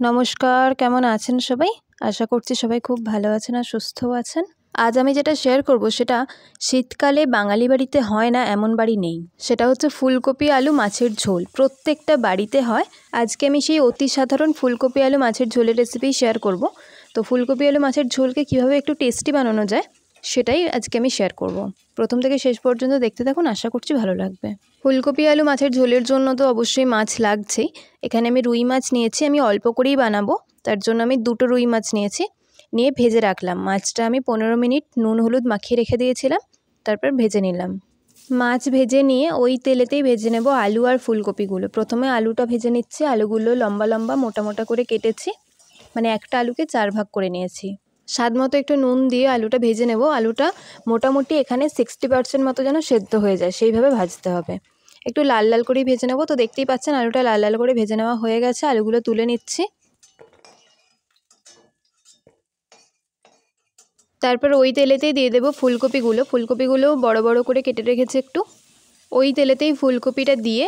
নমস্কার, কেমন আছেন সবাই? আশা করছি সবাই খুব ভালো আছেন আর সুস্থও আছেন। আজ আমি যেটা শেয়ার করব সেটা শীতকালে বাঙালি বাড়িতে হয় না এমন বাড়ি নেই। সেটা হচ্ছে ফুলকপি আলু মাছের ঝোল। প্রত্যেকটা বাড়িতে হয়। আজকে আমি সেই অতি সাধারণ ফুলকপি আলু মাছের ঝোলের রেসিপি শেয়ার করব। তো ফুলকপি আলু মাছের ঝোলকে কীভাবে একটু টেস্টি বানানো যায় সেটাই আজকে আমি শেয়ার করব। প্রথম থেকে শেষ পর্যন্ত দেখতে থাকুন, আশা করছি ভালো লাগবে। ফুলকপি আলু মাছের ঝোলের জন্য তো অবশ্যই মাছ লাগছেই। এখানে আমি রুই মাছ নিয়েছি, আমি অল্প করেই বানাবো, তার জন্য আমি 2টো রুই মাছ নিয়েছি। নিয়ে ভেজে রাখলাম। মাছটা আমি 15 মিনিট নুন হলুদ মাখিয়ে রেখে দিয়েছিলাম, তারপর ভেজে নিলাম। মাছ ভেজে নিয়ে ওই তেলেতেই ভেজে নেব আলু আর ফুলকপিগুলো। প্রথমে আলুটা ভেজে নিচ্ছি। আলুগুলো লম্বা লম্বা মোটা মোটা করে কেটেছি, মানে একটা আলুকে 4 ভাগ করে নিয়েছি। স্বাদ মতো একটু নুন দিয়ে আলুটা ভেজে নেব। আলুটা মোটামুটি এখানে 60% মতো যেন সেদ্ধ হয়ে যায়, সেইভাবে ভাজতে হবে। একটু লাল লাল করেই ভেজে নেব। তো দেখতেই পাচ্ছেন আলুটা লাল লাল করে ভেজে নেওয়া হয়ে গেছে। আলুগুলো তুলে নিচ্ছি। তারপর ওই তেলেতেই দিয়ে দেবো ফুলকপিগুলো। ফুলকপিগুলো বড় বড় করে কেটে রেখেছি একটু। ওই তেলেতেই ফুলকপিটা দিয়ে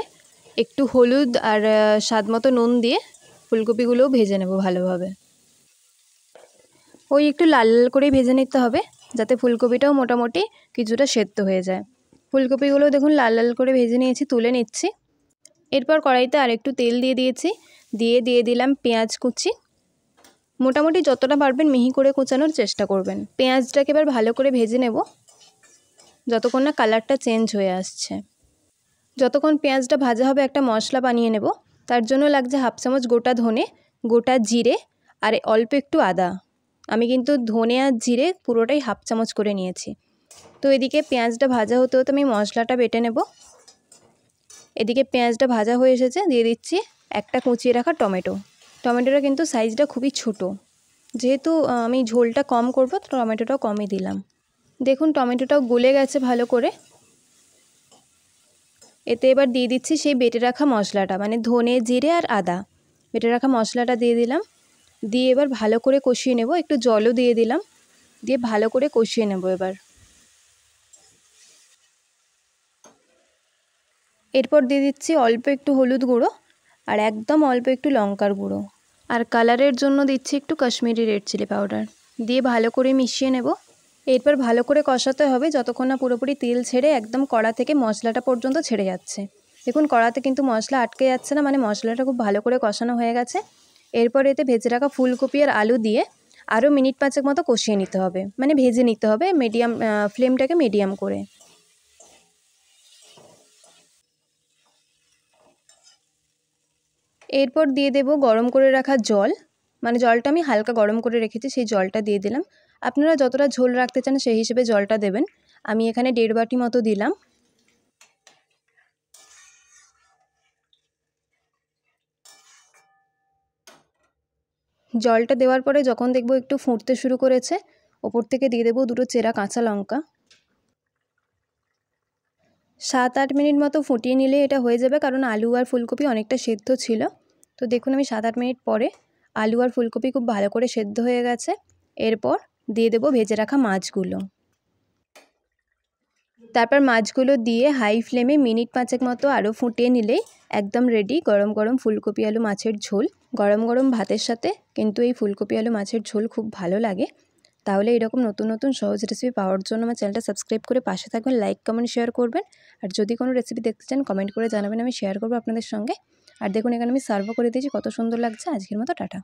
একটু হলুদ আর স্বাদ মতো নুন দিয়ে ফুলকপিগুলোও ভেজে নেব ভালোভাবে। ওই একটু লাল লাল করেই ভেজে নিতে হবে, যাতে ফুলকপিটাও মোটামুটি কিছুটা সেদ্ধ হয়ে যায়। ফুলকপিগুলো দেখুন লাল লাল করে ভেজে নিয়েছি, তুলে নিচ্ছি। এরপর কড়াইতে আরেকটু তেল দিয়ে দিয়েছি। দিয়ে দিলাম পেঁয়াজ কুচি। মোটামুটি যতটা পারবেন মিহি করে কুচানোর চেষ্টা করবেন। পেঁয়াজটাকে এবার ভালো করে ভেজে নেব যতক্ষণ না কালারটা চেঞ্জ হয়ে আসছে। যতক্ষণ পেঁয়াজটা ভাজা হবে একটা মশলা বানিয়ে নেব। তার জন্য লাগছে 1/2 চামচ গোটা ধনে, গোটা জিরে আর অল্প একটু আদা। আমি কিন্তু ধনে আর জিরে পুরোটাই 1/2 চামচ করে নিয়েছি। তো এদিকে পেঁয়াজটা ভাজা হতে হতে আমি মশলাটা বেটে নেব। এদিকে পেঁয়াজটা ভাজা হয়ে এসেছে, দিয়ে দিচ্ছি একটা কুচিয়ে রাখা টমেটো। টমেটোটা কিন্তু সাইজটা খুবই ছোট, যেহেতু আমি ঝোলটা কম করব তো টমেটোটাও কমই দিলাম। দেখুন টমেটোটাও গলে গেছে ভালো করে। এতে এবার দিয়ে দিচ্ছি সেই বেটে রাখা মশলাটা, মানে ধনে জিরে আর আদা বেটে রাখা মশলাটা দিয়ে দিলাম। দিয়ে এবার ভালো করে কষিয়ে নেব। একটু জলও দিয়ে দিলাম, দিয়ে ভালো করে কষিয়ে নেব এবার। এরপর দিয়ে দিচ্ছি অল্প একটু হলুদ গুঁড়ো আর একদম অল্প একটু লঙ্কার গুঁড়ো, আর কালারের জন্য দিচ্ছি একটু কাশ্মীরি রেড চিলি পাউডার। দিয়ে ভালো করে মিশিয়ে নেব। এরপর ভালো করে কষাতে হবে যতক্ষণ না পুরোপুরি তেল ছেড়ে একদম কড়া থেকে মশলাটা পর্যন্ত ছেড়ে যাচ্ছে। দেখুন কড়াতে কিন্তু মশলা আটকে যাচ্ছে না, মানে মশলাটা খুব ভালো করে কষানো হয়ে গেছে। এরপর এতে ভেজে রাখা ফুলকপি আর আলু দিয়ে আরও মিনিট 5 মতো কষিয়ে নিতে হবে, মানে ভেজে নিতে হবে মিডিয়াম ফ্লেমটাকে মিডিয়াম করে। এরপর দিয়ে দেব গরম করে রাখা জল, মানে জলটা আমি হালকা গরম করে রেখেছি, সেই জলটা দিয়ে দিলাম। আপনারা যতটা ঝোল রাখতে চান সেই হিসেবে জলটা দেবেন। আমি এখানে 1.5 বাটি মতো দিলাম। জলটা দেওয়ার পরে যখন দেখব একটু ফুটতে শুরু করেছে, ওপর থেকে দিয়ে দেবো 2টো চেরা কাঁচা লঙ্কা। 7-8 মিনিট মতো ফুটিয়ে নিলে এটা হয়ে যাবে, কারণ আলু আর ফুলকপি অনেকটা সেদ্ধ ছিল। তো দেখুন আমি 7-8 মিনিট পরে আলু আর ফুলকপি খুব ভালো করে সেদ্ধ হয়ে গেছে। এরপর দিয়ে দেবো ভেজে রাখা মাছগুলো। তারপর মাছগুলো দিয়ে হাই ফ্লেমে মিনিট 5 মতো আরও ফুটিয়ে নিলেই একদম রেডি গরম গরম ফুলকপি আলু মাছের ঝোল। গরম গরম ভাতের সাথে কিন্তু এই ফুলকপি আলু মাছের ঝোল খুব ভালো লাগে। তাহলে এরকম নতুন নতুন সহজ রেসিপি পাওয়ার জন্য আমার চ্যানেলটা সাবস্ক্রাইব করে পাশে থাকবেন, লাইক কমেন্ট শেয়ার করবেন। আর যদি কোনো রেসিপি দেখতে চান কমেন্ট করে জানাবেন, আমি শেয়ার করবো আপনাদের সঙ্গে। আর দেখুন এখানে আমি সার্ভও করে দিয়েছি, কত সুন্দর লাগছে। আজকের মতো টাটা।